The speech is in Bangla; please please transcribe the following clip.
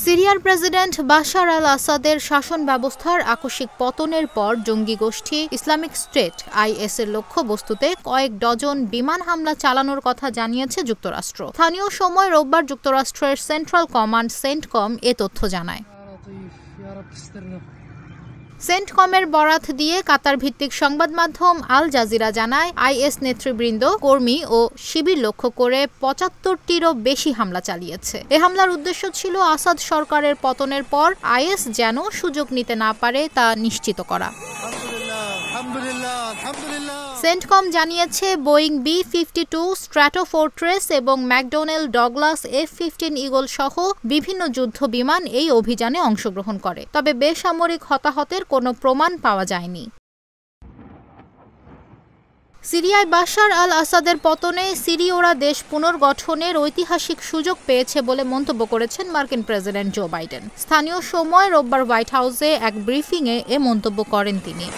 সিরিয়ার প্রেসিডেন্ট বাশার আল আসাদের শাসন ব্যবস্থার আকস্মিক পতনের পর জঙ্গি গোষ্ঠী ইসলামিক স্টেট (আইএস) এর লক্ষ্যবস্তুতে কয়েক ডজন বিমান হামলা চালানোর কথা জানিয়েছে যুক্তরাষ্ট্র। স্থানীয় সময় রোববার যুক্তরাষ্ট্রের সেন্ট্রাল কমান্ড সেন্টকম এ তথ্য জানায়। সেন্টকমের বরাত দিয়ে কাতার ভিত্তিক সংবাদ মাধ্যম আল জাজিরা জানায়, আইএস নেতৃবৃন্দ, কর্মী ও শিবির লক্ষ্য করে ৭৫টিরও বেশি হামলা চালিয়েছে। এ হামলার উদ্দেশ্য ছিল আসাদ সরকারের পতনের পর আইএস যেন সুযোগ নিতে না পারে তা নিশ্চিত করা। সেন্টকম জানিয়েছে, বোয়িং B-52 স্ট্র্যাটোফোর্ট্রেস এবং ম্যাকডোনেল ডগলাস F-15 ঈগল সহ বিভিন্ন যুদ্ধ বিমান এই অভিযানে অংশগ্রহণ করে, তবে বেসামরিক হতাহতের কোনো প্রমাণ পাওয়া যায়নি। সিরিয়ায় বাশার আল আসাদের পতনে সিরীয়রা দেশ পুনর্গঠনের ঐতিহাসিক সুযোগ পেয়েছে বলে মন্তব্য করেছেন মার্কিন প্রেসিডেন্ট জো বাইডেন। স্থানীয় সময় রোববার হোয়াইট হাউসে এক ব্রিফিংয়ে এ মন্তব্য করেন তিনি।